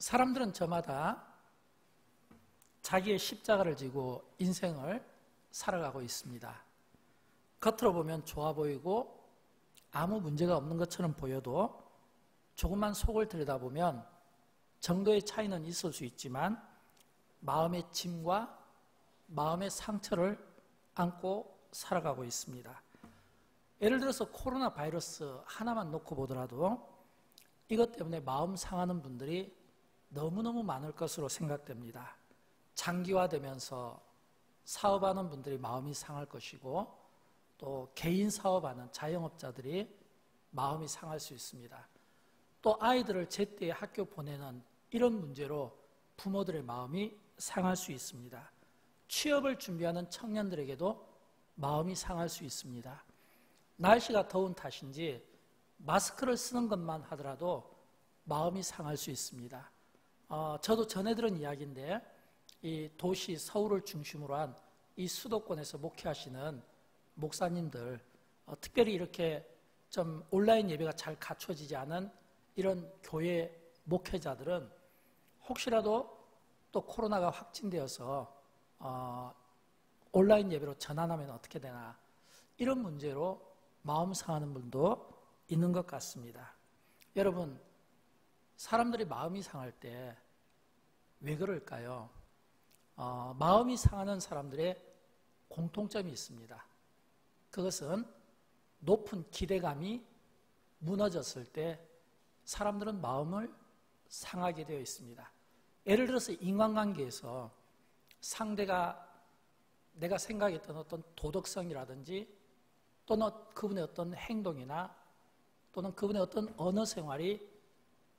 사람들은 저마다 자기의 십자가를 지고 인생을 살아가고 있습니다. 겉으로 보면 좋아 보이고 아무 문제가 없는 것처럼 보여도 조금만 속을 들여다보면 정도의 차이는 있을 수 있지만 마음의 짐과 마음의 상처를 안고 살아가고 있습니다. 예를 들어서 코로나 바이러스 하나만 놓고 보더라도 이것 때문에 마음 상하는 분들이 너무너무 많을 것으로 생각됩니다. 장기화되면서 사업하는 분들이 마음이 상할 것이고 또 개인 사업하는 자영업자들이 마음이 상할 수 있습니다. 또 아이들을 제때에 학교 보내는 이런 문제로 부모들의 마음이 상할 수 있습니다. 취업을 준비하는 청년들에게도 마음이 상할 수 있습니다. 날씨가 더운 탓인지 마스크를 쓰는 것만 하더라도 마음이 상할 수 있습니다. 저도 전해 들은 이야기인데 이 도시 서울을 중심으로 한 이 수도권에서 목회하시는 목사님들, 특별히 이렇게 좀 온라인 예배가 잘 갖춰지지 않은 이런 교회 목회자들은 혹시라도 또 코로나가 확진되어서 온라인 예배로 전환하면 어떻게 되나 이런 문제로 마음 상하는 분도 있는 것 같습니다. 여러분, 사람들이 마음이 상할 때 왜 그럴까요? 마음이 상하는 사람들의 공통점이 있습니다. 그것은 높은 기대감이 무너졌을 때 사람들은 마음을 상하게 되어 있습니다. 예를 들어서 인간관계에서 상대가 내가 생각했던 어떤 도덕성이라든지 또는 그분의 어떤 행동이나 또는 그분의 어떤 언어 생활이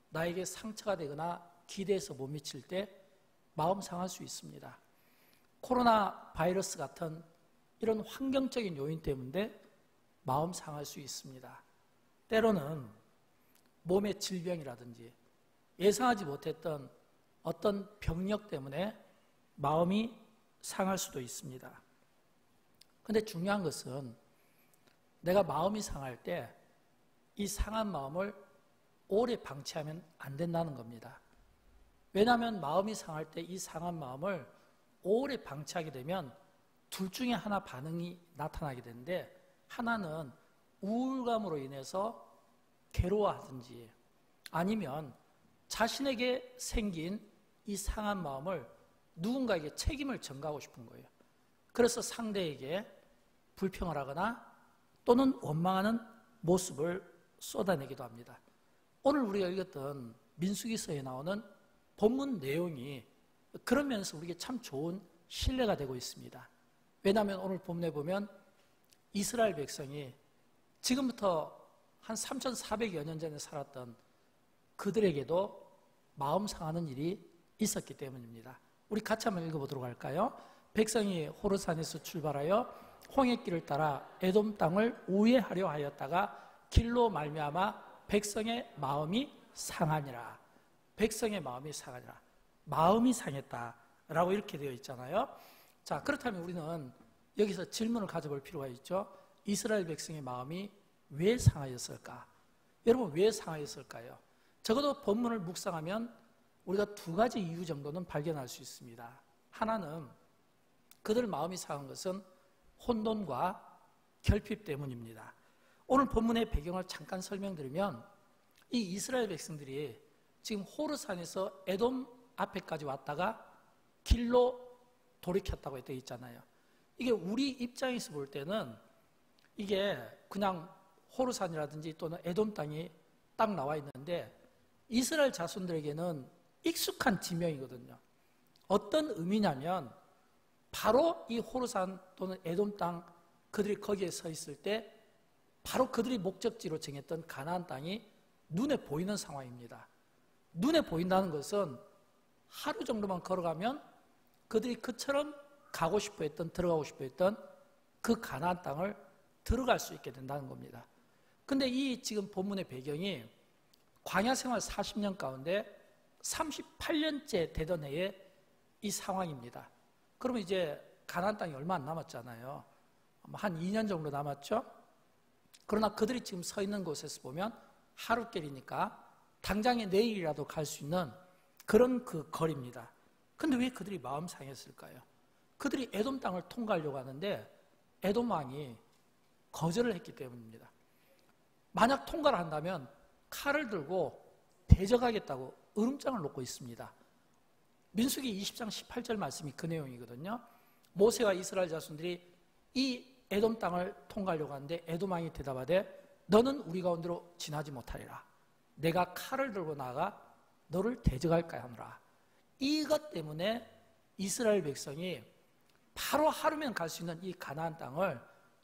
나에게 상처가 되거나 기대에서 못 미칠 때 마음 상할 수 있습니다. 코로나 바이러스 같은 이런 환경적인 요인 때문에 마음 상할 수 있습니다. 때로는 몸의 질병이라든지 예상하지 못했던 어떤 병력 때문에 마음이 상할 수도 있습니다. 그런데 중요한 것은 내가 마음이 상할 때 이 상한 마음을 오래 방치하면 안 된다는 겁니다. 왜냐하면 마음이 상할 때 이 상한 마음을 오래 방치하게 되면 둘 중에 하나 반응이 나타나게 되는데 하나는 우울감으로 인해서 괴로워하든지 아니면 자신에게 생긴 이 상한 마음을 누군가에게 책임을 전가하고 싶은 거예요. 그래서 상대에게 불평을 하거나 또는 원망하는 모습을 쏟아내기도 합니다. 오늘 우리가 읽었던 민수기서에 나오는 본문 내용이 그런 면에서 우리에게 참 좋은 신뢰가 되고 있습니다. 왜냐하면 오늘 본문에 보면 이스라엘 백성이 지금부터 한 3,400여 년 전에 살았던 그들에게도 마음 상하는 일이 있었기 때문입니다. 우리 같이 한번 읽어보도록 할까요? 백성이 호르산에서 출발하여 홍해길을 따라 에돔 땅을 우회하려 하였다가 길로 말미암아 백성의 마음이 상하니라. 백성의 마음이 상하니라. 마음이 상했다라고 이렇게 되어 있잖아요. 자, 그렇다면 우리는 여기서 질문을 가져볼 필요가 있죠. 이스라엘 백성의 마음이 왜 상하였을까? 여러분, 왜 상하였을까요? 적어도 본문을 묵상하면 우리가 두 가지 이유 정도는 발견할 수 있습니다. 하나는 그들 마음이 상한 것은 혼돈과 결핍 때문입니다. 오늘 본문의 배경을 잠깐 설명드리면 이 이스라엘 백성들이 지금 호르산에서 에돔 앞에까지 왔다가 길로 돌이켰다고 되어 있잖아요. 이게 우리 입장에서 볼 때는 이게 그냥 호르산이라든지 또는 에돔 땅이 딱 나와 있는데 이스라엘 자손들에게는 익숙한 지명이거든요. 어떤 의미냐면 바로 이 호르산 또는 에돔 땅 그들이 거기에 서 있을 때 바로 그들이 목적지로 정했던 가나안 땅이 눈에 보이는 상황입니다. 눈에 보인다는 것은 하루 정도만 걸어가면 그들이 그처럼 가고 싶어 했던, 들어가고 싶어 했던 그 가나안 땅을 들어갈 수 있게 된다는 겁니다. 근데 이 지금 본문의 배경이 광야 생활 40년 가운데 38년째 되던 해의 이 상황입니다. 그러면 이제 가나안 땅이 얼마 안 남았잖아요. 한 2년 정도 남았죠. 그러나 그들이 지금 서 있는 곳에서 보면 하루길이니까 당장에 내일이라도 갈 수 있는 그런 그 거리입니다. 근데 왜 그들이 마음 상했을까요? 그들이 에돔 땅을 통과하려고 하는데 에돔 왕이 거절을 했기 때문입니다. 만약 통과를 한다면 칼을 들고 대적하겠다고 으름장을 놓고 있습니다. 민수기 20장 18절 말씀이 그 내용이거든요. 모세와 이스라엘 자손들이 이 에돔 땅을 통과하려고 하는데 에돔 왕이 대답하되 너는 우리 가운데로 지나지 못하리라. 내가 칼을 들고 나가 너를 대적할까 하노라. 이것 때문에 이스라엘 백성이 바로 하루면 갈 수 있는 이 가나안 땅을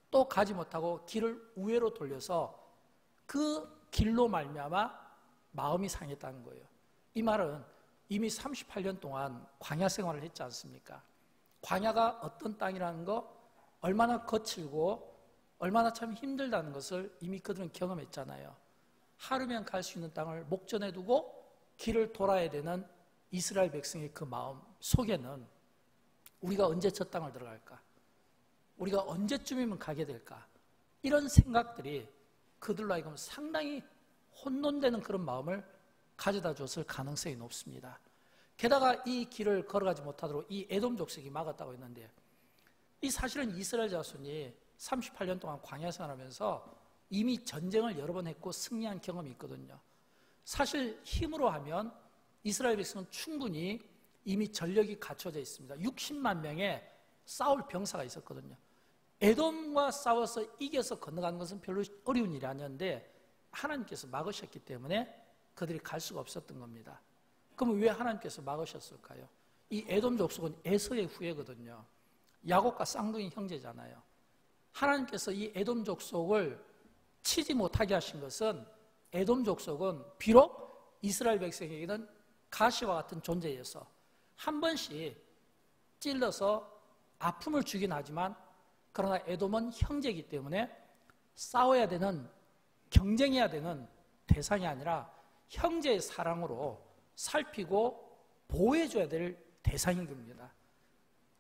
또 가지 못하고 길을 우회로 돌려서 그 길로 말미암아 마음이 상했다는 거예요. 이 말은 이미 38년 동안 광야 생활을 했지 않습니까? 광야가 어떤 땅이라는 거, 얼마나 거칠고 얼마나 참 힘들다는 것을 이미 그들은 경험했잖아요. 하루면 갈 수 있는 땅을 목전에 두고 길을 돌아야 되는 이스라엘 백성의 그 마음 속에는 우리가 언제 저 땅을 들어갈까? 우리가 언제쯤이면 가게 될까? 이런 생각들이 그들로 하여금 상당히 혼돈되는 그런 마음을 가져다 줬을 가능성이 높습니다. 게다가 이 길을 걸어가지 못하도록 이 에돔 족속이 막았다고 했는데 이 사실은 이스라엘 자손이 38년 동안 광야 생활하면서 이미 전쟁을 여러 번 했고 승리한 경험이 있거든요. 사실 힘으로 하면 이스라엘 백성은 충분히 이미 전력이 갖춰져 있습니다. 60만 명의 싸울 병사가 있었거든요. 에돔과 싸워서 이겨서 건너가는 것은 별로 어려운 일이 아니었는데 하나님께서 막으셨기 때문에 그들이 갈 수가 없었던 겁니다. 그럼 왜 하나님께서 막으셨을까요? 이 에돔 족속은 에서의 후예거든요. 야곱과 쌍둥이 형제잖아요. 하나님께서 이 에돔 족속을 치지 못하게 하신 것은 에돔 족속은 비록 이스라엘 백성에게는 가시와 같은 존재여서 한 번씩 찔러서 아픔을 주긴 하지만 그러나 에돔은 형제이기 때문에 싸워야 되는, 경쟁해야 되는 대상이 아니라 형제의 사랑으로 살피고 보호해줘야 될 대상인 겁니다.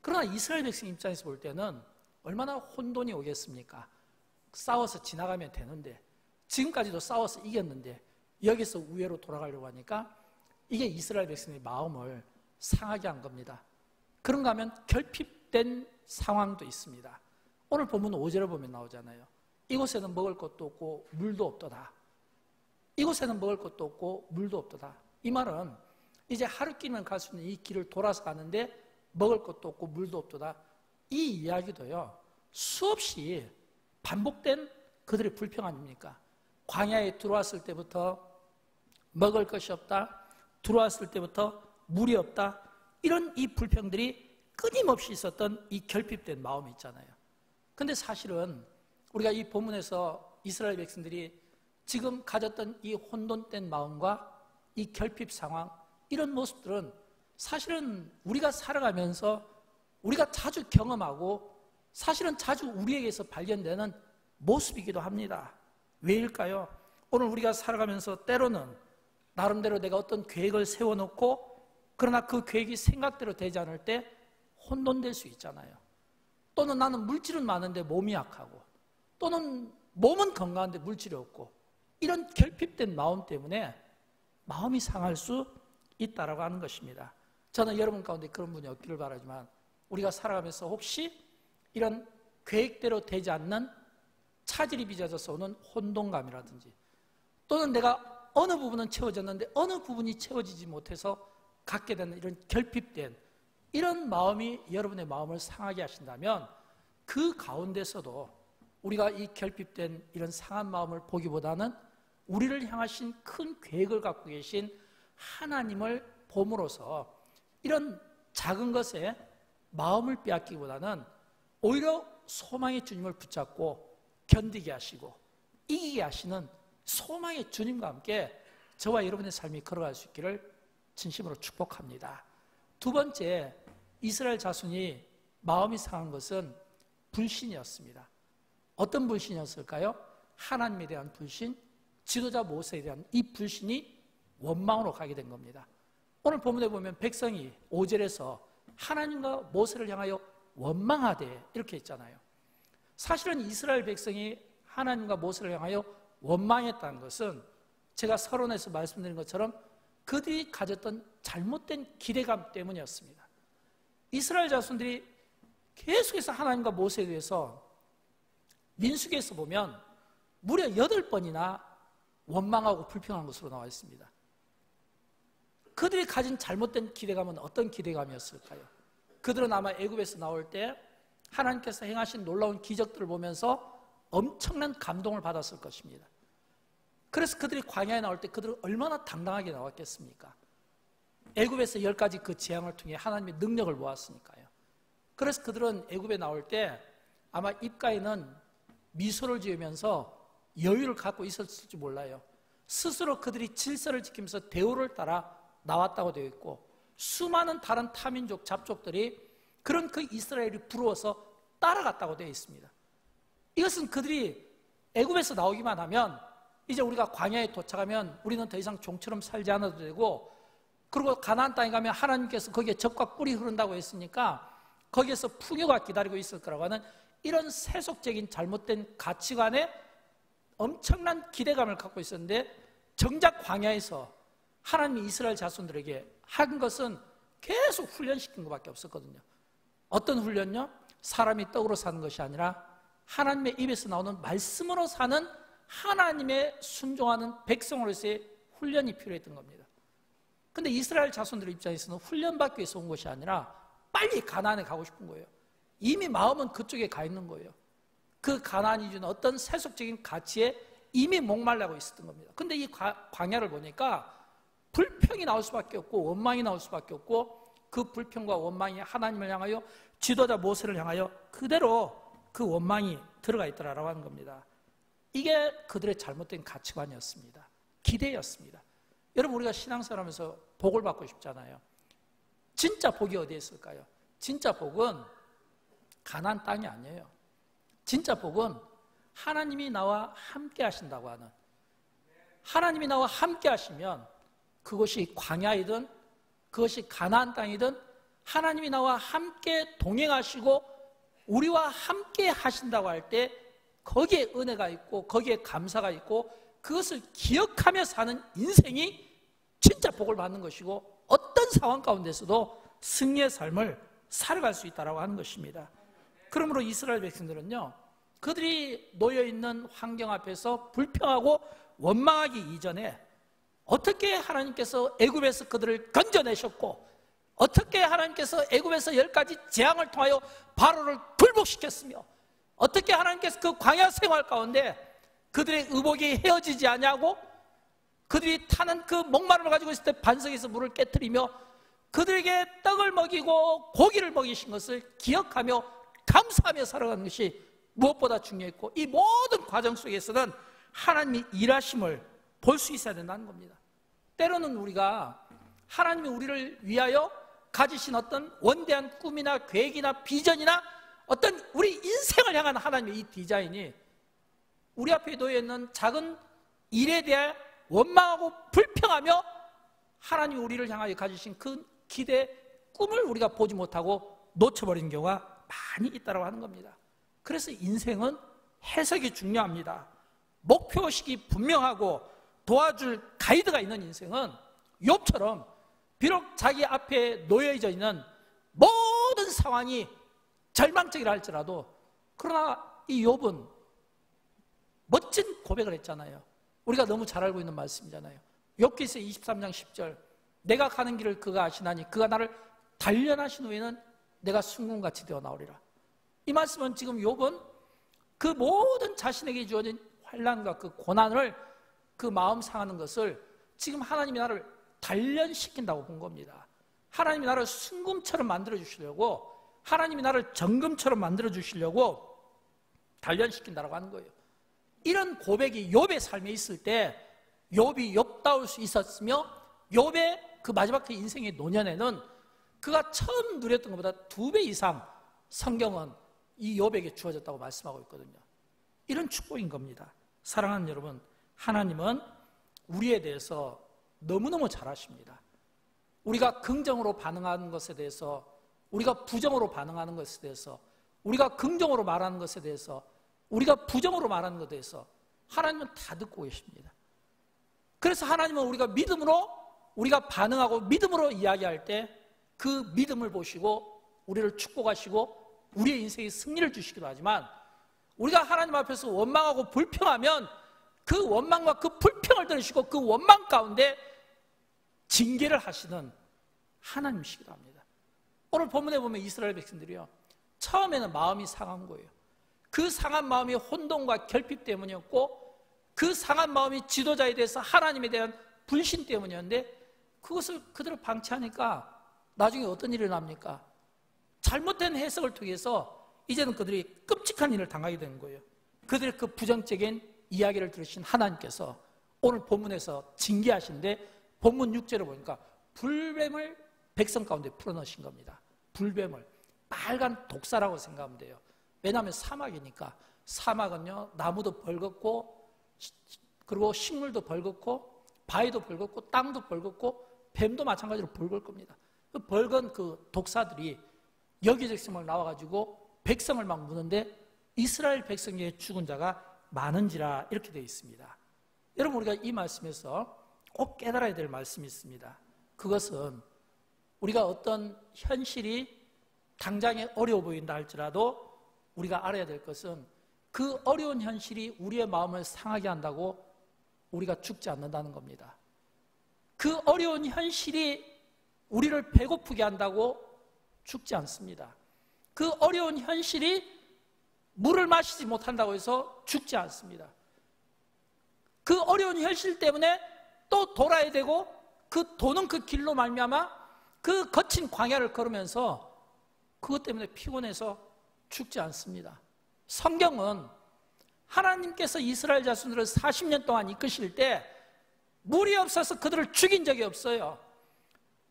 그러나 이스라엘 백성 입장에서 볼 때는 얼마나 혼돈이 오겠습니까? 싸워서 지나가면 되는데 지금까지도 싸워서 이겼는데 여기서 우회로 돌아가려고 하니까 이게 이스라엘 백성의 마음을 상하게 한 겁니다. 그런가 하면 결핍된 상황도 있습니다. 오늘 본문 5절을 보면 나오잖아요. 이곳에는 먹을 것도 없고 물도 없도다. 이곳에는 먹을 것도 없고 물도 없도다. 이 말은 이제 하루 끼면 갈 수 있는 이 길을 돌아서 가는데 먹을 것도 없고 물도 없도다. 이 이야기도요, 수없이 반복된 그들의 불평 아닙니까? 광야에 들어왔을 때부터 먹을 것이 없다. 들어왔을 때부터 물이 없다. 이런 이 불평들이 끊임없이 있었던 이 결핍된 마음이 있잖아요. 근데 사실은 우리가 이 본문에서 이스라엘 백성들이 지금 가졌던 이 혼돈된 마음과 이 결핍 상황, 이런 모습들은 사실은 우리가 살아가면서 우리가 자주 경험하고 사실은 자주 우리에게서 발견되는 모습이기도 합니다. 왜일까요? 오늘 우리가 살아가면서 때로는 나름대로 내가 어떤 계획을 세워놓고 그러나 그 계획이 생각대로 되지 않을 때 혼돈될 수 있잖아요. 또는 나는 물질은 많은데 몸이 약하고 또는 몸은 건강한데 물질이 없고 이런 결핍된 마음 때문에 마음이 상할 수 있다라고 하는 것입니다. 저는 여러분 가운데 그런 분이 없기를 바라지만 우리가 살아가면서 혹시 이런 계획대로 되지 않는 차질이 빚어져서 오는 혼돈감이라든지 또는 내가 어느 부분은 채워졌는데 어느 부분이 채워지지 못해서 갖게 되는 이런 결핍된 이런 마음이 여러분의 마음을 상하게 하신다면 그 가운데서도 우리가 이 결핍된 이런 상한 마음을 보기보다는 우리를 향하신 큰 계획을 갖고 계신 하나님을 봄으로써 이런 작은 것에 마음을 빼앗기보다는 오히려 소망의 주님을 붙잡고 견디게 하시고 이기게 하시는 소망의 주님과 함께 저와 여러분의 삶이 걸어갈 수 있기를 진심으로 축복합니다. 두 번째, 이스라엘 자손이 마음이 상한 것은 불신이었습니다. 어떤 불신이었을까요? 하나님에 대한 불신, 지도자 모세에 대한 이 불신이 원망으로 가게 된 겁니다. 오늘 본문에 보면 백성이 5절에서 하나님과 모세를 향하여 원망하되 이렇게 했잖아요. 사실은 이스라엘 백성이 하나님과 모세를 향하여 원망했다는 것은 제가 서론에서 말씀드린 것처럼 그들이 가졌던 잘못된 기대감 때문이었습니다. 이스라엘 자손들이 계속해서 하나님과 모세에 대해서 민수기에서 보면 무려 8번이나 원망하고 불평한 것으로 나와 있습니다. 그들이 가진 잘못된 기대감은 어떤 기대감이었을까요? 그들은 아마 애굽에서 나올 때 하나님께서 행하신 놀라운 기적들을 보면서 엄청난 감동을 받았을 것입니다. 그래서 그들이 광야에 나올 때 그들은 얼마나 당당하게 나왔겠습니까? 애굽에서 10가지 그 재앙을 통해 하나님의 능력을 보았으니까요. 그래서 그들은 애굽에 나올 때 아마 입가에는 미소를 지으면서 여유를 갖고 있었을지 몰라요. 스스로 그들이 질서를 지키면서 대우를 따라 나왔다고 되어 있고, 수많은 다른 타민족 잡족들이 그런 그 이스라엘이 부러워서 따라갔다고 되어 있습니다. 이것은 그들이 애굽에서 나오기만 하면 이제 우리가 광야에 도착하면 우리는 더 이상 종처럼 살지 않아도 되고, 그리고 가나안 땅에 가면 하나님께서 거기에 젖과 꿀이 흐른다고 했으니까 거기에서 풍요가 기다리고 있을 거라고 하는 이런 세속적인 잘못된 가치관에 엄청난 기대감을 갖고 있었는데, 정작 광야에서 하나님이 이스라엘 자손들에게 한 것은 계속 훈련시킨 것밖에 없었거든요. 어떤 훈련요? 사람이 떡으로 사는 것이 아니라 하나님의 입에서 나오는 말씀으로 사는 하나님의 순종하는 백성으로서의 훈련이 필요했던 겁니다. 근데 이스라엘 자손들 입장에서는 훈련받기 위해서 온 것이 아니라 빨리 가나안에 가고 싶은 거예요. 이미 마음은 그쪽에 가 있는 거예요. 그 가나안이 주는 어떤 세속적인 가치에 이미 목말라고 있었던 겁니다. 근데 이 광야를 보니까 불평이 나올 수밖에 없고 원망이 나올 수밖에 없고, 그 불평과 원망이 하나님을 향하여, 지도자 모세를 향하여 그대로 그 원망이 들어가 있더라라고 하는 겁니다. 이게 그들의 잘못된 가치관이었습니다. 기대였습니다. 여러분, 우리가 신앙생활하면서 복을 받고 싶잖아요. 진짜 복이 어디에 있을까요? 진짜 복은 가나안 땅이 아니에요. 진짜 복은 하나님이 나와 함께 하신다고 하는, 하나님이 나와 함께 하시면 그것이 광야이든 그것이 가나안 땅이든 하나님이 나와 함께 동행하시고 우리와 함께 하신다고 할 때 거기에 은혜가 있고 거기에 감사가 있고 그것을 기억하며 사는 인생이 진짜 복을 받는 것이고, 어떤 상황 가운데서도 승리의 삶을 살아갈 수 있다고 하는 것입니다. 그러므로 이스라엘 백성들은요, 그들이 놓여있는 환경 앞에서 불평하고 원망하기 이전에 어떻게 하나님께서 애굽에서 그들을 건져내셨고, 어떻게 하나님께서 애굽에서 10가지 재앙을 통하여 바로를 굴복시켰으며, 어떻게 하나님께서 그 광야 생활 가운데 그들의 의복이 헤어지지 아니하고 그들이 타는 그 목마름을 가지고 있을 때 반석에서 물을 깨뜨리며 그들에게 떡을 먹이고 고기를 먹이신 것을 기억하며 감사하며 살아가는 것이 무엇보다 중요했고, 이 모든 과정 속에서는 하나님이 일하심을 볼 수 있어야 된다는 겁니다. 때로는 우리가 하나님이 우리를 위하여 가지신 어떤 원대한 꿈이나 계획이나 비전이나 어떤 우리 인생을 향한 하나님의 이 디자인이 우리 앞에 놓여있는 작은 일에 대해 원망하고 불평하며 하나님이 우리를 향하여 가지신 그 기대, 꿈을 우리가 보지 못하고 놓쳐버리는 경우가 많이 있다고 하는 겁니다. 그래서 인생은 해석이 중요합니다. 목표의식이 분명하고 도와줄 가이드가 있는 인생은 욥처럼 비록 자기 앞에 놓여져 있는 모든 상황이 절망적이라 할지라도, 그러나 이 욥은 멋진 고백을 했잖아요. 우리가 너무 잘 알고 있는 말씀이잖아요. 욥기서 23장 10절, 내가 가는 길을 그가 아시나니 그가 나를 단련하신 후에는 내가 순금같이 되어 나오리라. 이 말씀은 지금 욥은 그 모든 자신에게 주어진 환난과 그 고난을, 그 마음 상하는 것을 지금 하나님이 나를 단련시킨다고 본 겁니다. 하나님이 나를 순금처럼 만들어 주시려고, 하나님이 나를 정금처럼 만들어 주시려고 단련시킨다고 하는 거예요. 이런 고백이 욥의 삶에 있을 때 욥이 욥다울 수 있었으며, 욥의 그 마지막 그 인생의 노년에는 그가 처음 누렸던 것보다 2배 이상 성경은 이 욥에게 주어졌다고 말씀하고 있거든요. 이런 축복인 겁니다. 사랑하는 여러분, 하나님은 우리에 대해서 너무너무 잘 아십니다. 우리가 긍정으로 반응하는 것에 대해서, 우리가 부정으로 반응하는 것에 대해서, 우리가 긍정으로 말하는 것에 대해서, 우리가 부정으로 말하는 것에 대해서 하나님은 다 듣고 계십니다. 그래서 하나님은 우리가 믿음으로 우리가 반응하고 믿음으로 이야기할 때 그 믿음을 보시고 우리를 축복하시고 우리의 인생에 승리를 주시기도 하지만, 우리가 하나님 앞에서 원망하고 불평하면 그 원망과 그 불평을 들으시고 그 원망 가운데 징계를 하시는 하나님이시기도 합니다. 오늘 본문에 보면 이스라엘 백성들이요, 처음에는 마음이 상한 거예요. 그 상한 마음이 혼돈과 결핍 때문이었고, 그 상한 마음이 지도자에 대해서 하나님에 대한 불신 때문이었는데, 그것을 그대로 방치하니까 나중에 어떤 일이 일어납니까? 잘못된 해석을 통해서 이제는 그들이 끔찍한 일을 당하게 되는 거예요. 그들의 그 부정적인 이야기를 들으신 하나님께서 오늘 본문에서 징계하시는데, 본문 6절을 보니까 불뱀을 백성 가운데 풀어넣으신 겁니다. 불뱀을, 빨간 독사라고 생각하면 돼요. 왜냐하면 사막이니까. 사막은요, 나무도 벌겋고 그리고 식물도 벌겋고 바위도 벌겋고 땅도 벌겋고 뱀도 마찬가지로 벌겋을 겁니다. 그 벌건 그 독사들이 여기저기서 나와가지고 백성을 막 무는데, 이스라엘 백성 중에 죽은 자가 많은지라, 이렇게 되어 있습니다. 여러분, 우리가 이 말씀에서 꼭 깨달아야 될 말씀이 있습니다. 그것은 우리가 어떤 현실이 당장에 어려워 보인다 할지라도 우리가 알아야 될 것은, 그 어려운 현실이 우리의 마음을 상하게 한다고 우리가 죽지 않는다는 겁니다. 그 어려운 현실이 우리를 배고프게 한다고 죽지 않습니다. 그 어려운 현실이 물을 마시지 못한다고 해서 죽지 않습니다. 그 어려운 현실 때문에 또 돌아야 되고, 그 도는 그 길로 말미암아 그 거친 광야를 걸으면서 그것 때문에 피곤해서 죽지 않습니다. 성경은 하나님께서 이스라엘 자손들을 40년 동안 이끄실 때 물이 없어서 그들을 죽인 적이 없어요.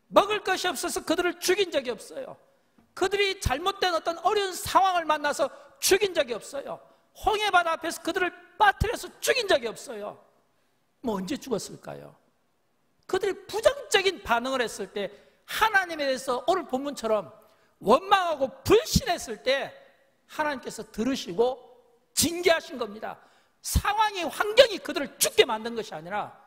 먹을 것이 없어서 그들을 죽인 적이 없어요. 그들이 잘못된 어떤 어려운 상황을 만나서 죽인 적이 없어요. 홍해바다 앞에서 그들을 빠뜨려서 죽인 적이 없어요. 뭐 언제 죽었을까요? 그들이 부정적인 반응을 했을 때, 하나님에 대해서 오늘 본문처럼 원망하고 불신했을 때 하나님께서 들으시고 징계하신 겁니다. 상황이, 환경이 그들을 죽게 만든 것이 아니라,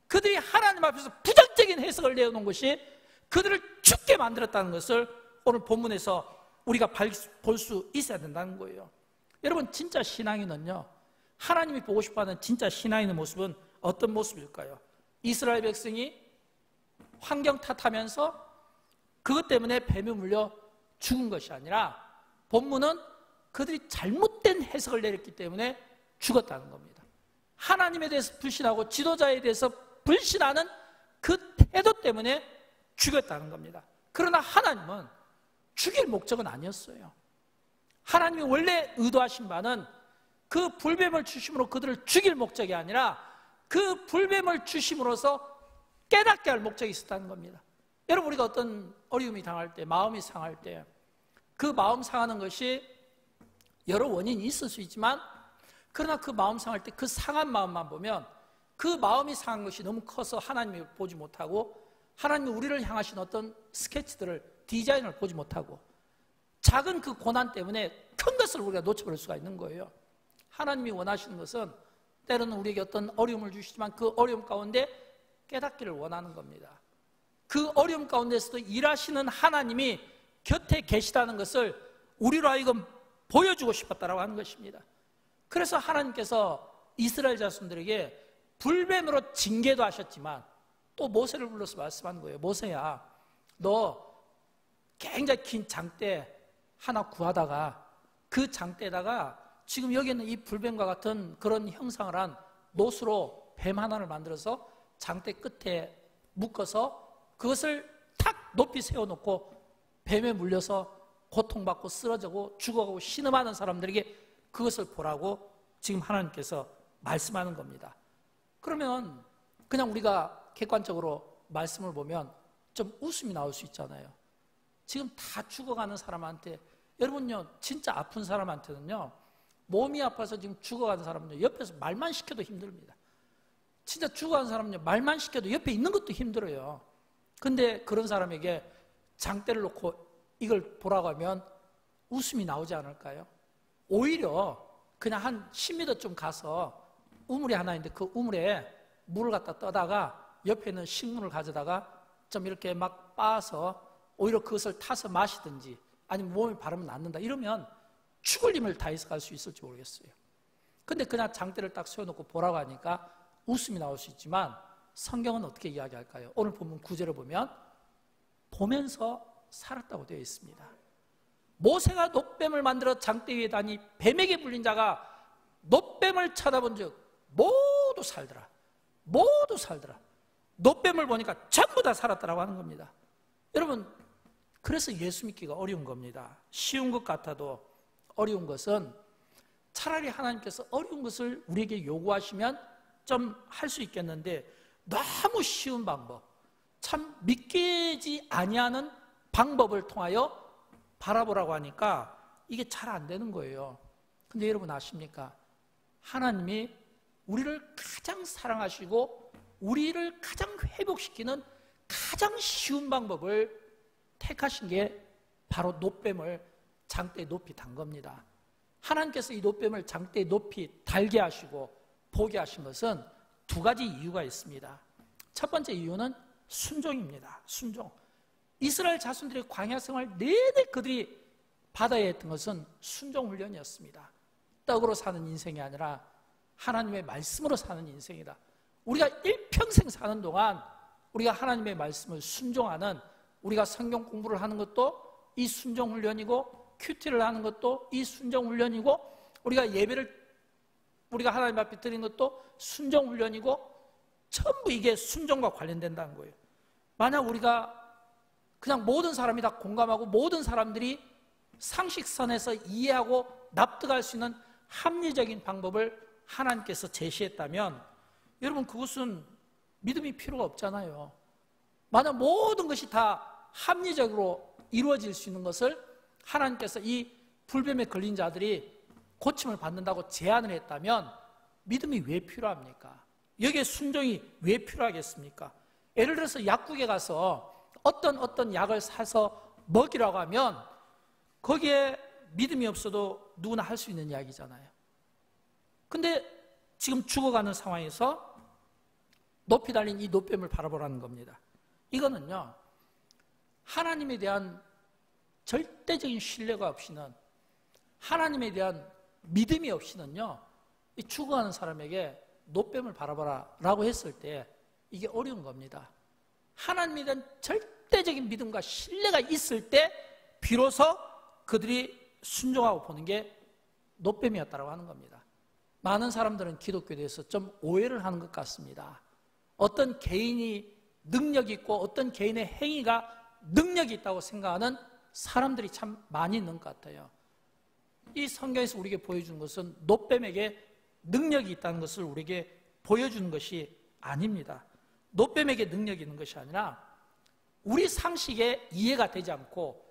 그들이 하나님 앞에서 부정적인 해석을 내어놓은 것이 그들을 죽게 만들었다는 것을 오늘 본문에서 우리가 볼 수 있어야 된다는 거예요. 여러분, 진짜 신앙인은요, 하나님이 보고 싶어하는 진짜 신앙인의 모습은 어떤 모습일까요? 이스라엘 백성이 환경 탓하면서 그것 때문에 뱀에 물려 죽은 것이 아니라, 본문은 그들이 잘못된 해석을 내렸기 때문에 죽었다는 겁니다. 하나님에 대해서 불신하고 지도자에 대해서 불신하는 그 태도 때문에 죽였다는 겁니다. 그러나 하나님은 죽일 목적은 아니었어요. 하나님이 원래 의도하신 바는 그 불뱀을 주심으로 그들을 죽일 목적이 아니라, 그 불뱀을 주심으로써 깨닫게 할 목적이 있었다는 겁니다. 여러분, 우리가 어떤 어려움이 당할 때, 마음이 상할 때, 그 마음 상하는 것이 여러 원인이 있을 수 있지만, 그러나 그 마음 상할 때 그 상한 마음만 보면, 그 마음이 상한 것이 너무 커서 하나님을 보지 못하고, 하나님이 우리를 향하신 어떤 스케치들을, 디자인을 보지 못하고, 작은 그 고난 때문에 큰 것을 우리가 놓쳐버릴 수가 있는 거예요. 하나님이 원하시는 것은 때로는 우리에게 어떤 어려움을 주시지만 그 어려움 가운데 깨닫기를 원하는 겁니다. 그 어려움 가운데서도 일하시는 하나님이 곁에 계시다는 것을 우리로 하여금 보여주고 싶었다라고 하는 것입니다. 그래서 하나님께서 이스라엘 자손들에게 불뱀으로 징계도 하셨지만 또 모세를 불러서 말씀하는 거예요. 모세야, 너 굉장히 긴 장대 하나 구하다가 그 장대에다가 지금 여기 있는 이 불뱀과 같은 그런 형상을 한 노수로 뱀 하나를 만들어서 장대 끝에 묶어서 그것을 탁 높이 세워놓고 뱀에 물려서 고통받고 쓰러지고 죽어가고 신음하는 사람들에게 그것을 보라고 지금 하나님께서 말씀하는 겁니다. 그러면 그냥 우리가 객관적으로 말씀을 보면 좀 웃음이 나올 수 있잖아요. 지금 다 죽어가는 사람한테, 여러분요, 진짜 아픈 사람한테는요, 몸이 아파서 지금 죽어가는 사람은요, 옆에서 말만 시켜도 힘듭니다. 진짜 죽어가는 사람은요, 말만 시켜도 옆에 있는 것도 힘들어요. 근데 그런 사람에게 장대를 놓고 이걸 보라고 하면 웃음이 나오지 않을까요? 오히려 그냥 한 10m 좀 가서 우물이 하나 있는데 그 우물에 물을 갖다 떠다가 옆에 있는 식물을 가져다가 좀 이렇게 막 빻아서 오히려 그것을 타서 마시든지 아니면 몸에 바르면 낫는다 이러면 죽을 힘을 다해서 갈 수 있을지 모르겠어요. 근데 그냥 장대를 딱 세워놓고 보라고 하니까 웃음이 나올 수 있지만 성경은 어떻게 이야기할까요? 오늘 본문 9절을 보면 보면서 살았다고 되어 있습니다. 모세가 놋뱀을 만들어 장대 위에 다니 뱀에게 물린 자가 놋뱀을 쳐다본 즉 모두 살더라. 모두 살더라. 놋뱀을 보니까 전부 다 살았다라고 하는 겁니다. 여러분, 그래서 예수 믿기가 어려운 겁니다. 쉬운 것 같아도 어려운 것은 차라리 하나님께서 어려운 것을 우리에게 요구하시면 좀 할 수 있겠는데 너무 쉬운 방법, 참 믿기지 아니하는 방법을 통하여 바라보라고 하니까 이게 잘 안 되는 거예요. 근데 여러분 아십니까? 하나님이 우리를 가장 사랑하시고 우리를 가장 회복시키는 가장 쉬운 방법을 택하신 게 바로 놋뱀을 장대에 높이 단 겁니다. 하나님께서 이 놋뱀을 장대에 높이 달게 하시고 보게 하신 것은 두 가지 이유가 있습니다. 첫 번째 이유는 순종입니다. 순종. 이스라엘 자손들의 광야 생활 내내 그들이 받아야 했던 것은 순종 훈련이었습니다. 떡으로 사는 인생이 아니라 하나님의 말씀으로 사는 인생이다. 우리가 일평생 사는 동안 우리가 하나님의 말씀을 순종하는, 우리가 성경 공부를 하는 것도 이 순종 훈련이고, 큐티를 하는 것도 이 순종 훈련이고, 우리가 예배를 우리가 하나님 앞에 드리는 것도 순종 훈련이고, 전부 이게 순종과 관련된다는 거예요. 만약 우리가 그냥 모든 사람이 다 공감하고 모든 사람들이 상식선에서 이해하고 납득할 수 있는 합리적인 방법을 하나님께서 제시했다면 여러분 그것은 믿음이 필요가 없잖아요. 만약 모든 것이 다 합리적으로 이루어질 수 있는 것을 하나님께서 이 불뱀에 걸린 자들이 고침을 받는다고 제안을 했다면 믿음이 왜 필요합니까? 여기에 순종이 왜 필요하겠습니까? 예를 들어서 약국에 가서 어떤 약을 사서 먹이라고 하면 거기에 믿음이 없어도 누구나 할 수 있는 이야기잖아요. 근데 지금 죽어가는 상황에서 높이 달린 이 놋뱀을 바라보라는 겁니다. 이거는요, 하나님에 대한 절대적인 신뢰가 없이는, 하나님에 대한 믿음이 없이는요, 이 죽어가는 사람에게 놋뱀을 바라보라 라고 했을 때 이게 어려운 겁니다. 하나님에 대한 절대적인 믿음과 신뢰가 있을 때 비로소 그들이 순종하고 보는 게 놋뱀이었다고 하는 겁니다. 많은 사람들은 기독교에 대해서 좀 오해를 하는 것 같습니다. 어떤 개인이 능력이 있고 어떤 개인의 행위가 능력이 있다고 생각하는 사람들이 참 많이 있는 것 같아요. 이 성경에서 우리에게 보여주는 것은 놋뱀에게 능력이 있다는 것을 우리에게 보여주는 것이 아닙니다. 놋뱀에게 능력이 있는 것이 아니라 우리 상식에 이해가 되지 않고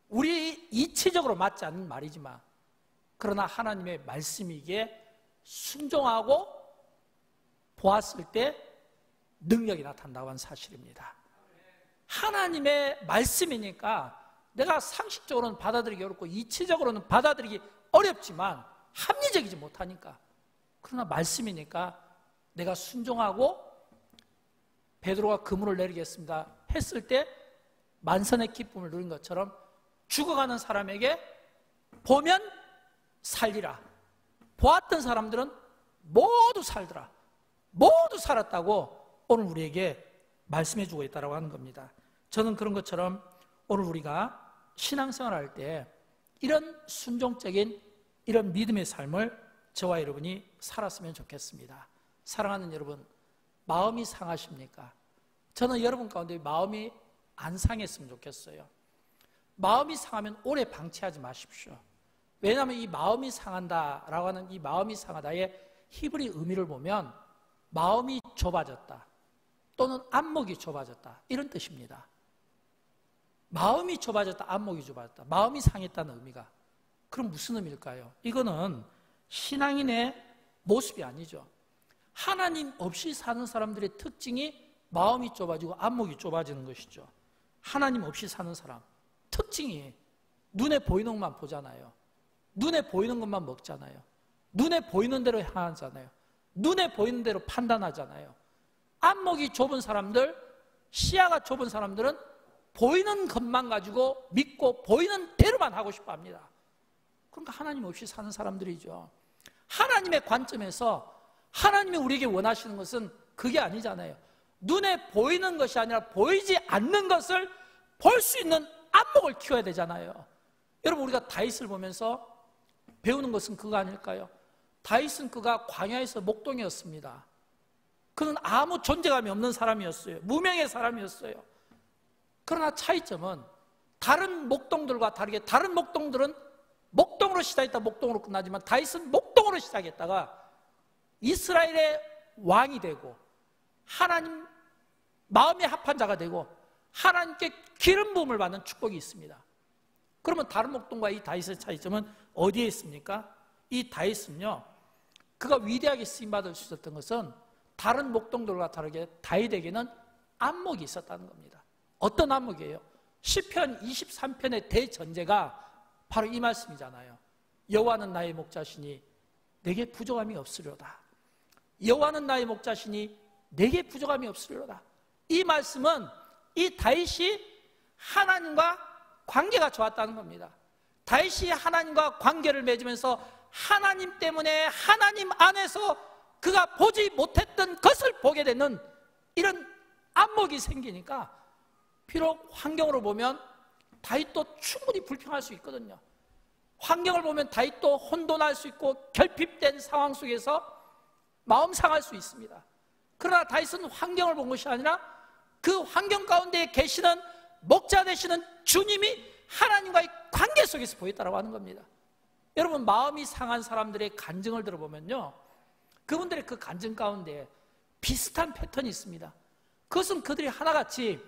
우리 이치적으로 맞지 않는 말이지만, 그러나 하나님의 말씀이기에 순종하고 보았을 때 능력이 나타난다고 하는 사실입니다. 하나님의 말씀이니까 내가 상식적으로는 받아들이기 어렵고 이치적으로는 받아들이기 어렵지만 합리적이지 못하니까, 그러나 말씀이니까 내가 순종하고 베드로가 그물을 내리겠습니다 했을 때 만선의 기쁨을 누린 것처럼 죽어가는 사람에게 보면 살리라, 보았던 사람들은 모두 살더라, 모두 살았다고 오늘 우리에게 말씀해 주고 있다고 하는 겁니다. 저는 그런 것처럼 오늘 우리가 신앙생활을 할 때 이런 순종적인 이런 믿음의 삶을 저와 여러분이 살았으면 좋겠습니다. 사랑하는 여러분, 마음이 상하십니까? 저는 여러분 가운데 마음이 안 상했으면 좋겠어요. 마음이 상하면 오래 방치하지 마십시오. 왜냐하면 이 마음이 상한다라고 하는 이 마음이 상하다의 히브리 의미를 보면 마음이 좁아졌다 또는 안목이 좁아졌다 이런 뜻입니다. 마음이 좁아졌다, 안목이 좁아졌다, 마음이 상했다는 의미가, 그럼 무슨 의미일까요? 이거는 신앙인의 모습이 아니죠. 하나님 없이 사는 사람들의 특징이 마음이 좁아지고 안목이 좁아지는 것이죠. 하나님 없이 사는 사람 특징이 눈에 보이는 것만 보잖아요. 눈에 보이는 것만 먹잖아요. 눈에 보이는 대로 향하잖아요. 눈에 보이는 대로 판단하잖아요. 안목이 좁은 사람들, 시야가 좁은 사람들은 보이는 것만 가지고 믿고 보이는 대로만 하고 싶어 합니다. 그러니까 하나님 없이 사는 사람들이죠. 하나님의 관점에서 하나님이 우리에게 원하시는 것은 그게 아니잖아요. 눈에 보이는 것이 아니라 보이지 않는 것을 볼 수 있는 안목을 키워야 되잖아요. 여러분, 우리가 다윗을 보면서 배우는 것은 그거 아닐까요? 다윗은 그가 광야에서 목동이었습니다. 그는 아무 존재감이 없는 사람이었어요. 무명의 사람이었어요. 그러나 차이점은 다른 목동들과 다르게 다른 목동들은 목동으로 시작했다 목동으로 끝나지만 다윗은 목동으로 시작했다가 이스라엘의 왕이 되고 하나님 마음에 합한 자가 되고 하나님께 기름 부음을 받는 축복이 있습니다. 그러면 다른 목동과 이 다윗의 차이점은 어디에 있습니까? 이 다윗은요, 그가 위대하게 쓰임받을 수 있었던 것은 다른 목동들과 다르게 다윗에게는 안목이 있었다는 겁니다. 어떤 안목이에요? 시편 23편의 대전제가 바로 이 말씀이잖아요. 여호와는 나의 목자시니 내게 부족함이 없으리로다. 여호와는 나의 목자시니 내게 부족함이 없으리로다. 이 말씀은 이 다윗이 하나님과 관계가 좋았다는 겁니다. 다윗이 하나님과 관계를 맺으면서 하나님 때문에 하나님 안에서 그가 보지 못했던 것을 보게 되는 이런 안목이 생기니까 비록 환경으로 보면 다윗도 충분히 불평할 수 있거든요. 환경을 보면 다윗도 혼돈할 수 있고 결핍된 상황 속에서 마음 상할 수 있습니다. 그러나 다윗은 환경을 본 것이 아니라 그 환경 가운데 계시는 목자 되시는 주님이 하나님과의 관계 속에서 보였다고 하는 겁니다. 여러분, 마음이 상한 사람들의 간증을 들어보면요, 그분들의 그 간증 가운데 비슷한 패턴이 있습니다. 그것은 그들이 하나같이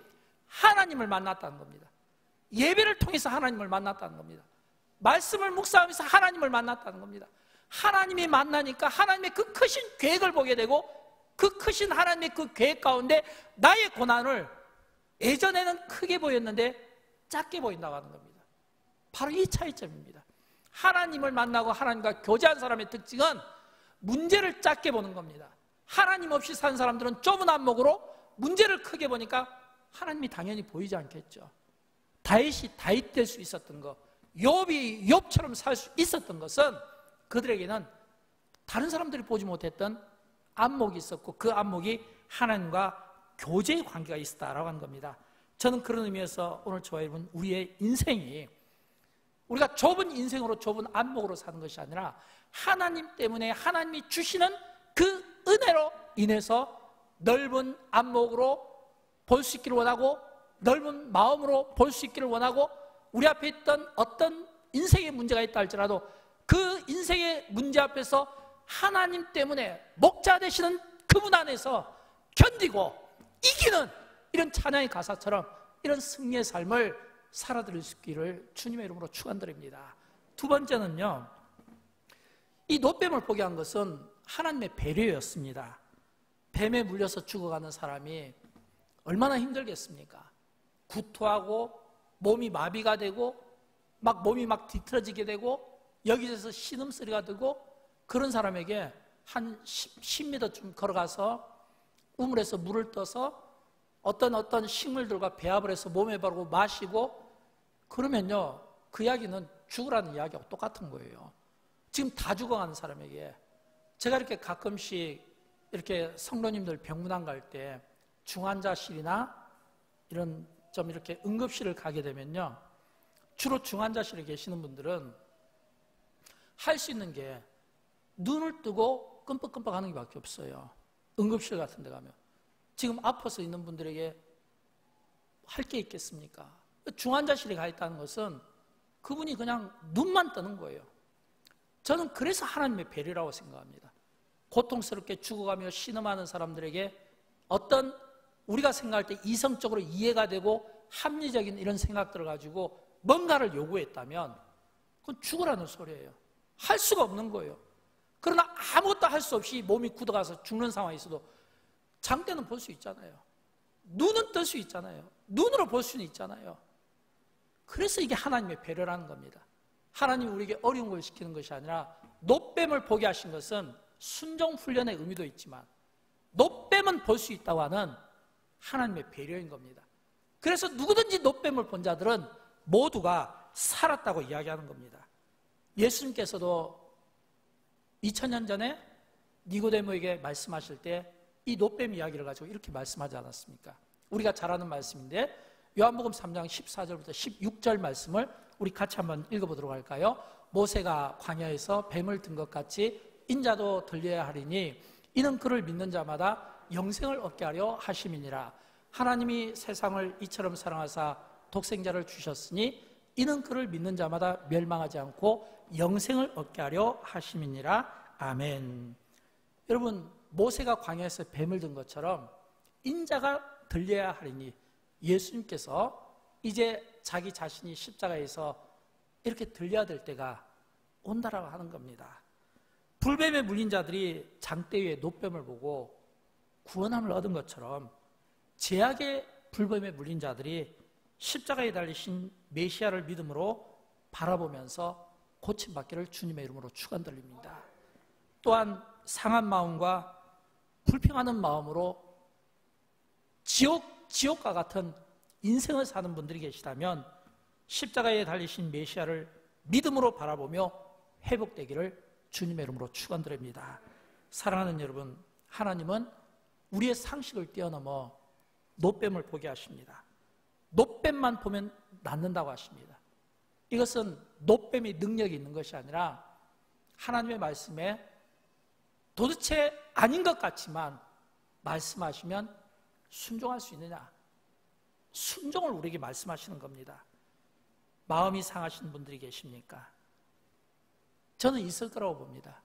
하나님을 만났다는 겁니다. 예배를 통해서 하나님을 만났다는 겁니다. 말씀을 묵상하면서 하나님을 만났다는 겁니다. 하나님이 만나니까 하나님의 그 크신 계획을 보게 되고 그 크신 하나님의 그 계획 가운데 나의 고난을 예전에는 크게 보였는데 작게 보인다고 하는 겁니다. 바로 이 차이점입니다. 하나님을 만나고 하나님과 교제한 사람의 특징은 문제를 작게 보는 겁니다. 하나님 없이 산 사람들은 좁은 안목으로 문제를 크게 보니까 하나님이 당연히 보이지 않겠죠. 다윗이 다윗 될 수 있었던 것, 욥이 욥처럼 살 수 있었던 것은 그들에게는 다른 사람들이 보지 못했던 안목이 있었고 그 안목이 하나님과 교제의 관계가 있었다라고 하는 겁니다. 저는 그런 의미에서 오늘 저와 여러분, 우리의 인생이 우리가 좁은 인생으로 좁은 안목으로 사는 것이 아니라 하나님 때문에 하나님이 주시는 그 은혜로 인해서 넓은 안목으로 볼 수 있기를 원하고 넓은 마음으로 볼 수 있기를 원하고 우리 앞에 있던 어떤 인생의 문제가 있다 할지라도 그 인생의 문제 앞에서 하나님 때문에 목자 되시는 그분 안에서 견디고 이기는 이런 찬양의 가사처럼 이런 승리의 삶을 살아드릴 수 있기를 주님의 이름으로 축원드립니다. 두 번째는요, 이 노뱀을 보게 한 것은 하나님의 배려였습니다. 뱀에 물려서 죽어가는 사람이 얼마나 힘들겠습니까? 구토하고 몸이 마비가 되고 막 몸이 막 뒤틀어지게 되고 여기저기서 신음소리가 들고 그런 사람에게 한 10m쯤 걸어가서 우물에서 물을 떠서 어떤 식물들과 배합을 해서 몸에 바르고 마시고 그러면요, 그 이야기는 죽으라는 이야기하고 똑같은 거예요. 지금 다 죽어가는 사람에게 제가 이렇게 가끔씩 이렇게 성도님들 병문안 갈 때 중환자실이나 이런 좀 이렇게 응급실을 가게 되면요, 주로 중환자실에 계시는 분들은 할 수 있는 게 눈을 뜨고 끔뻑끔뻑 하는 게 밖에 없어요. 응급실 같은 데 가면 지금 아파서 있는 분들에게 할 게 있겠습니까? 중환자실에 가 있다는 것은 그분이 그냥 눈만 뜨는 거예요. 저는 그래서 하나님의 배려라고 생각합니다. 고통스럽게 죽어가며 신음하는 사람들에게 어떤 우리가 생각할 때 이성적으로 이해가 되고 합리적인 이런 생각들을 가지고 뭔가를 요구했다면 그건 죽으라는 소리예요. 할 수가 없는 거예요. 그러나 아무것도 할 수 없이 몸이 굳어가서 죽는 상황이 있어도 장대는 볼 수 있잖아요. 눈은 뜰 수 있잖아요. 눈으로 볼 수는 있잖아요. 그래서 이게 하나님의 배려라는 겁니다. 하나님이 우리에게 어려운 걸 시키는 것이 아니라 노뱀을 보게 하신 것은 순종 훈련의 의미도 있지만 노뱀은 볼 수 있다고 하는 하나님의 배려인 겁니다. 그래서 누구든지 노뱀을 본 자들은 모두가 살았다고 이야기하는 겁니다. 예수님께서도 2000년 전에 니고데모에게 말씀하실 때 이 노뱀 이야기를 가지고 이렇게 말씀하지 않았습니까? 우리가 잘 아는 말씀인데 요한복음 3장 14절부터 16절 말씀을 우리 같이 한번 읽어보도록 할까요? 모세가 광야에서 뱀을 든 것 같이 인자도 들려야 하리니 이는 그를 믿는 자마다 영생을 얻게 하려 하심이니라. 하나님이 세상을 이처럼 사랑하사 독생자를 주셨으니 이는 그를 믿는 자마다 멸망하지 않고 영생을 얻게 하려 하심이니라. 아멘. 여러분, 모세가 광야에서 뱀을 든 것처럼 인자가 들려야 하리니 예수님께서 이제 자기 자신이 십자가에서 이렇게 들려야 될 때가 온다라고 하는 겁니다. 불뱀에 물린 자들이 장대 위에 노뱀을 보고 구원함을 얻은 것처럼 죄악의 불뱀에 물린 자들이 십자가에 달리신 메시아를 믿음으로 바라보면서 고침받기를 주님의 이름으로 축원드립니다. 또한 상한 마음과 불평하는 마음으로 지옥과 같은 인생을 사는 분들이 계시다면 십자가에 달리신 메시아를 믿음으로 바라보며 회복되기를 주님의 이름으로 축원드립니다. 사랑하는 여러분, 하나님은 우리의 상식을 뛰어넘어 노뱀을 보게 하십니다. 노뱀만 보면 낫는다고 하십니다. 이것은 노뱀의 능력이 있는 것이 아니라 하나님의 말씀에 도대체 아닌 것 같지만 말씀하시면 순종할 수 있느냐? 순종을 우리에게 말씀하시는 겁니다. 마음이 상하신 분들이 계십니까? 저는 있을 거라고 봅니다.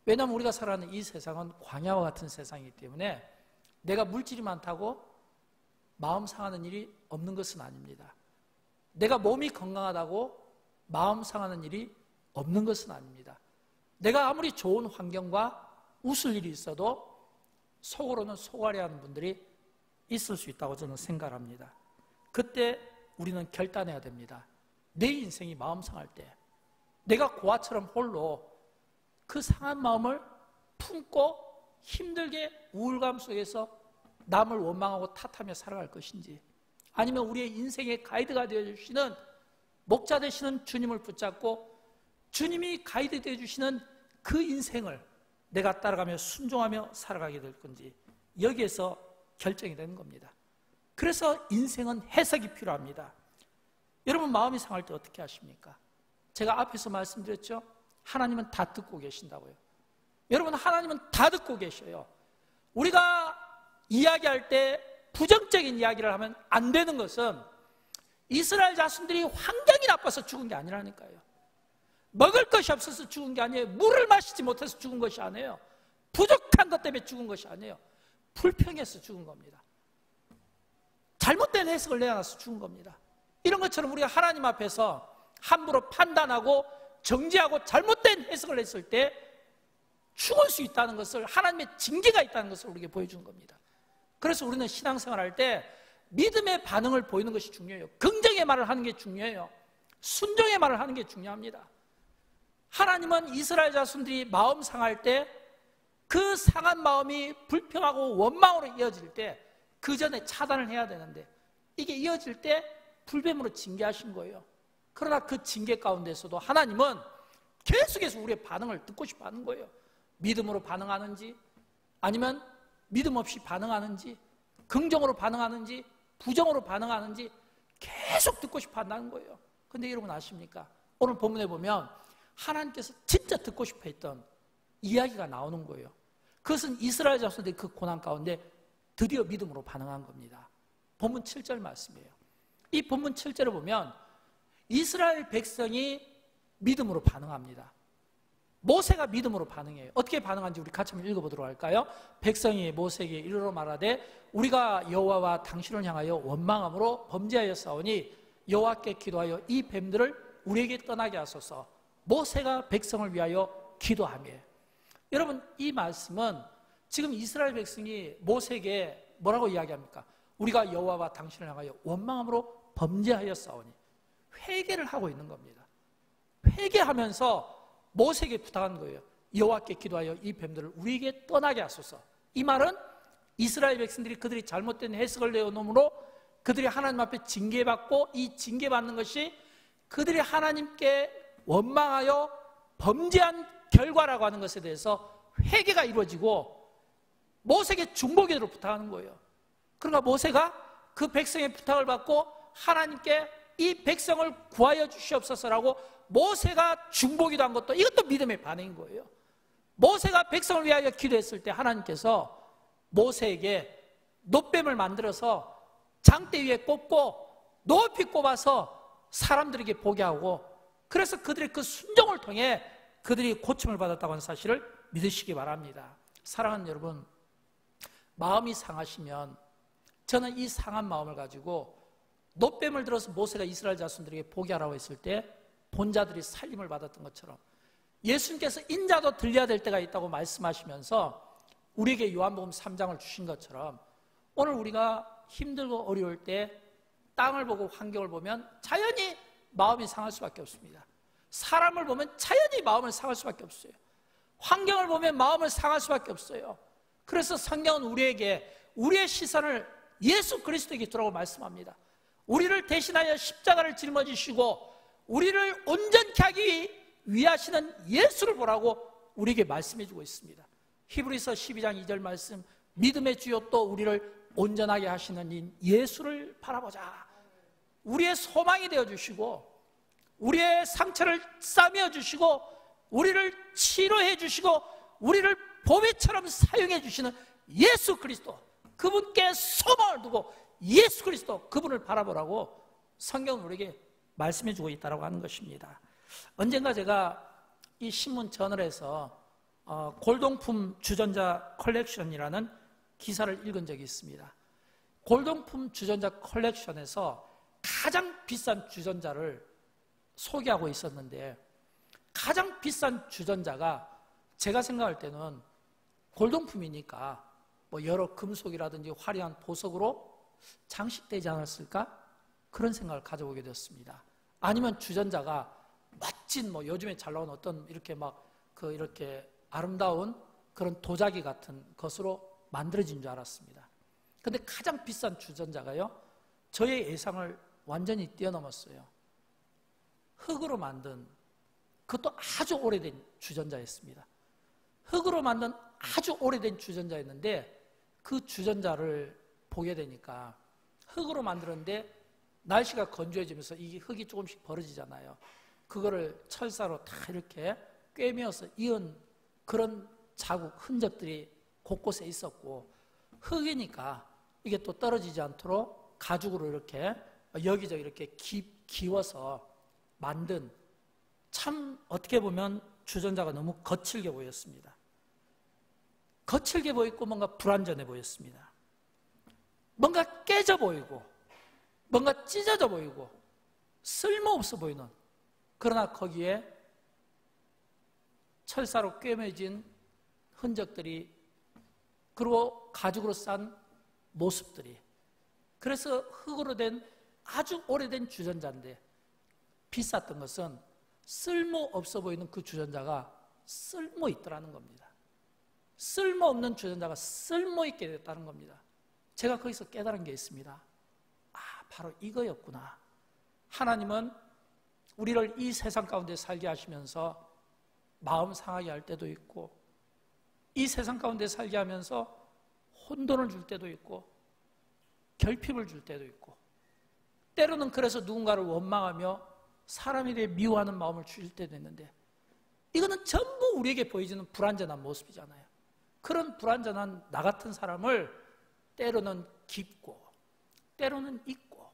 왜냐하면 우리가 살아가는 이 세상은 광야와 같은 세상이기 때문에 내가 물질이 많다고 마음 상하는 일이 없는 것은 아닙니다. 내가 몸이 건강하다고 마음 상하는 일이 없는 것은 아닙니다. 내가 아무리 좋은 환경과 웃을 일이 있어도 속으로는 속앓이하는 분들이 있을 수 있다고 저는 생각합니다. 그때 우리는 결단해야 됩니다. 내 인생이 마음 상할 때 내가 고아처럼 홀로 그 상한 마음을 품고 힘들게 우울감 속에서 남을 원망하고 탓하며 살아갈 것인지, 아니면 우리의 인생의 가이드가 되어주시는 목자 되시는 주님을 붙잡고 주님이 가이드 되어주시는 그 인생을 내가 따라가며 순종하며 살아가게 될 건지, 여기에서 결정이 되는 겁니다. 그래서 인생은 해석이 필요합니다. 여러분, 마음이 상할 때 어떻게 하십니까? 제가 앞에서 말씀드렸죠? 하나님은 다 듣고 계신다고요. 여러분, 하나님은 다 듣고 계셔요. 우리가 이야기할 때 부정적인 이야기를 하면 안 되는 것은 이스라엘 자손들이 환경이 나빠서 죽은 게 아니라니까요. 먹을 것이 없어서 죽은 게 아니에요. 물을 마시지 못해서 죽은 것이 아니에요. 부족한 것 때문에 죽은 것이 아니에요. 불평해서 죽은 겁니다. 잘못된 해석을 내놔서 죽은 겁니다. 이런 것처럼 우리가 하나님 앞에서 함부로 판단하고 정죄하고 잘못된 해석을 했을 때 죽을 수 있다는 것을, 하나님의 징계가 있다는 것을 우리에게 보여주는 겁니다. 그래서 우리는 신앙생활 할 때 믿음의 반응을 보이는 것이 중요해요. 긍정의 말을 하는 게 중요해요. 순종의 말을 하는 게 중요합니다. 하나님은 이스라엘 자손들이 마음 상할 때 그 상한 마음이 불평하고 원망으로 이어질 때 그 전에 차단을 해야 되는데 이게 이어질 때 불뱀으로 징계하신 거예요. 그러나 그 징계 가운데서도 하나님은 계속해서 우리의 반응을 듣고 싶어 하는 거예요. 믿음으로 반응하는지, 아니면 믿음 없이 반응하는지, 긍정으로 반응하는지, 부정으로 반응하는지 계속 듣고 싶어 한다는 거예요. 근데 여러분 아십니까? 오늘 본문에 보면 하나님께서 진짜 듣고 싶어 했던 이야기가 나오는 거예요. 그것은 이스라엘 자손들이 그 고난 가운데 드디어 믿음으로 반응한 겁니다. 본문 7절 말씀이에요. 이 본문 7절을 보면 이스라엘 백성이 믿음으로 반응합니다. 모세가 믿음으로 반응해요. 어떻게 반응한지 우리 같이 한번 읽어보도록 할까요? 백성이 모세에게 이르러 말하되 우리가 여호와와 당신을 향하여 원망함으로 범죄하였사오니 여호와께 기도하여 이 뱀들을 우리에게 떠나게 하소서. 모세가 백성을 위하여 기도하며. 여러분, 이 말씀은 지금 이스라엘 백성이 모세에게 뭐라고 이야기합니까? 우리가 여호와와 당신을 향하여 원망함으로 범죄하였사오니, 회개를 하고 있는 겁니다. 회개하면서 모세에게 부탁한 거예요. 여호와께 기도하여 이 뱀들을 우리에게 떠나게 하소서. 이 말은 이스라엘 백성들이 그들이 잘못된 해석을 내어놓으므로 그들이 하나님 앞에 징계받고 이 징계받는 것이 그들이 하나님께 원망하여 범죄한 결과라고 하는 것에 대해서 회개가 이루어지고 모세에게 중보기도를 부탁하는 거예요. 그러니까 모세가 그 백성의 부탁을 받고 하나님께 이 백성을 구하여 주시옵소서라고 모세가 중보기도한 것도 이것도 믿음의 반응인 거예요. 모세가 백성을 위하여 기도했을 때 하나님께서 모세에게 놋뱀을 만들어서 장대 위에 꽂고 높이 꼽아서 사람들에게 보게 하고, 그래서 그들의 그 순종을 통해 그들이 고침을 받았다고 하는 사실을 믿으시기 바랍니다. 사랑하는 여러분, 마음이 상하시면, 저는 이 상한 마음을 가지고 놋뱀을 들어서 모세가 이스라엘 자손들에게 보게 하라고 했을 때 본자들이 살림을 받았던 것처럼 예수님께서 인자도 들려야 될 때가 있다고 말씀하시면서 우리에게 요한복음 3장을 주신 것처럼 오늘 우리가 힘들고 어려울 때 땅을 보고 환경을 보면 자연히 마음이 상할 수밖에 없습니다. 사람을 보면 자연히 마음을 상할 수밖에 없어요. 환경을 보면 마음을 상할 수밖에 없어요. 그래서 성경은 우리에게 우리의 시선을 예수 그리스도에게 두라고 말씀합니다. 우리를 대신하여 십자가를 짊어지시고 우리를 온전케 하기 위하시는 예수를 보라고 우리에게 말씀해 주고 있습니다. 히브리서 12장 2절 말씀, 믿음의 주요 또 우리를 온전하게 하시는 인 예수를 바라보자. 우리의 소망이 되어주시고 우리의 상처를 싸매어 주시고 우리를 치료해 주시고 우리를 보배처럼 사용해 주시는 예수 그리스도, 그분께 소망을 두고 예수 그리스도, 그분을 바라보라고 성경은 우리에게 말씀해 주고 있다고 하는 것입니다. 언젠가 제가 이 신문 저널에서 골동품 주전자 컬렉션이라는 기사를 읽은 적이 있습니다. 골동품 주전자 컬렉션에서 가장 비싼 주전자를 소개하고 있었는데, 가장 비싼 주전자가 제가 생각할 때는 골동품이니까 뭐 여러 금속이라든지 화려한 보석으로 장식되지 않았을까? 그런 생각을 가져보게 되었습니다. 아니면 주전자가 멋진 뭐 요즘에 잘 나온 어떤 이렇게 이렇게 아름다운 그런 도자기 같은 것으로 만들어진 줄 알았습니다. 근데 가장 비싼 주전자가요, 저의 예상을 완전히 뛰어넘었어요. 흙으로 만든, 그것도 아주 오래된 주전자였습니다. 흙으로 만든 아주 오래된 주전자였는데 그 주전자를 보게 되니까, 흙으로 만들었는데 날씨가 건조해지면서 이 흙이 조금씩 벌어지잖아요. 그거를 철사로 다 이렇게 꿰매어서 이은 그런 자국, 흔적들이 곳곳에 있었고, 흙이니까 이게 또 떨어지지 않도록 가죽으로 이렇게 여기저기 이렇게 기워서 만든, 참 어떻게 보면 주전자가 너무 거칠게 보였습니다. 거칠게 보이고 뭔가 불완전해 보였습니다. 뭔가 깨져 보이고 뭔가 찢어져 보이고 쓸모없어 보이는, 그러나 거기에 철사로 꿰매진 흔적들이, 그리고 가죽으로 싼 모습들이, 그래서 흙으로 된 아주 오래된 주전자인데 비쌌던 것은 쓸모없어 보이는 그 주전자가 쓸모있더라는 겁니다. 쓸모없는 주전자가 쓸모있게 됐다는 겁니다. 제가 거기서 깨달은 게 있습니다. 바로 이거였구나. 하나님은 우리를 이 세상 가운데 살게 하시면서 마음 상하게 할 때도 있고, 이 세상 가운데 살게 하면서 혼돈을 줄 때도 있고 결핍을 줄 때도 있고, 때로는 그래서 누군가를 원망하며 사람에 대해 미워하는 마음을 주실 때도 있는데, 이거는 전부 우리에게 보여지는 불완전한 모습이잖아요. 그런 불완전한 나 같은 사람을 때로는 깊고 때로는 잊고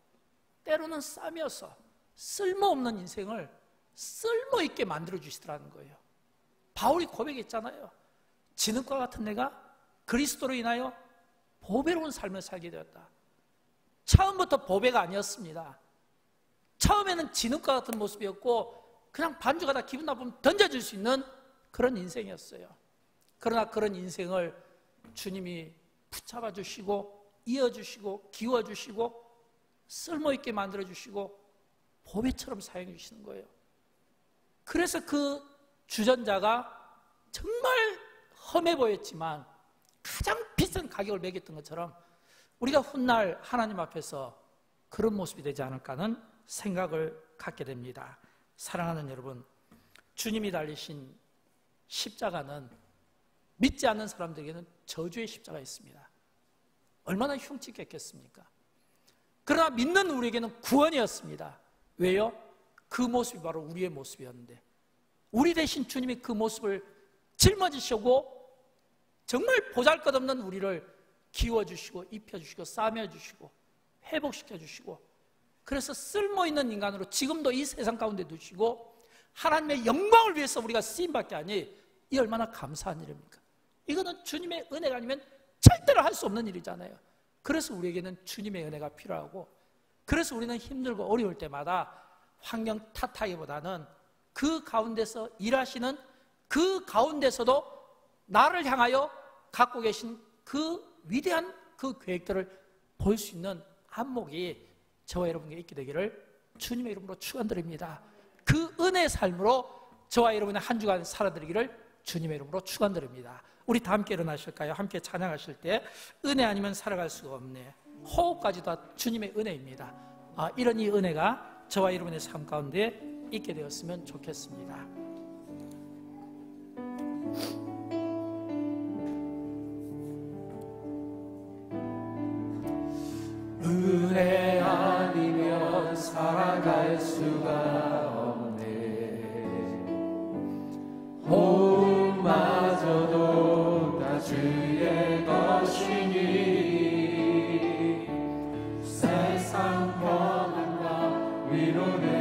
때로는 싸매어서 쓸모없는 인생을 쓸모있게 만들어주시더라는 거예요. 바울이 고백했잖아요. 진흙과 같은 내가 그리스도로 인하여 보배로운 삶을 살게 되었다. 처음부터 보배가 아니었습니다. 처음에는 진흙과 같은 모습이었고 그냥 반주가다 기분 나쁘면 던져줄 수 있는 그런 인생이었어요. 그러나 그런 인생을 주님이 붙잡아 주시고 이어주시고 기워주시고 쓸모있게 만들어주시고 보배처럼 사용해 주시는 거예요. 그래서 그 주전자가 정말 험해 보였지만 가장 비싼 가격을 매겼던 것처럼 우리가 훗날 하나님 앞에서 그런 모습이 되지 않을까 하는 생각을 갖게 됩니다. 사랑하는 여러분, 주님이 달리신 십자가는 믿지 않는 사람들에게는 저주의 십자가가 있습니다. 얼마나 흉측했겠습니까? 그러나 믿는 우리에게는 구원이었습니다. 왜요? 그 모습이 바로 우리의 모습이었는데 우리 대신 주님이 그 모습을 짊어지시고 정말 보잘것없는 우리를 기워주시고 입혀주시고 싸매주시고 회복시켜주시고 그래서 쓸모있는 인간으로 지금도 이 세상 가운데 두시고 하나님의 영광을 위해서 우리가 쓰임받게 하니 이 얼마나 감사한 일입니까? 이거는 주님의 은혜가 아니면 절대로 할 수 없는 일이잖아요. 그래서 우리에게는 주님의 은혜가 필요하고 그래서 우리는 힘들고 어려울 때마다 환경 탓하기보다는 그 가운데서 일하시는 그 가운데서도 나를 향하여 갖고 계신 그 위대한 그 계획들을 볼 수 있는 안목이 저와 여러분에게 있게 되기를 주님의 이름으로 축원드립니다. 그 은혜의 삶으로 저와 여러분의 한 주간 살아드리기를 주님의 이름으로 축원드립니다. 우리 다 함께 일어나실까요? 함께 찬양하실 때 은혜 아니면 살아갈 수가 없네. 호흡까지 다 주님의 은혜입니다. 이런 이 은혜가 저와 여러분의 삶 가운데 있게 되었으면 좋겠습니다. 은혜 아니면 살아갈 수가 없네. 호흡마저도 다 주의 것이니 세상 평안과 위로를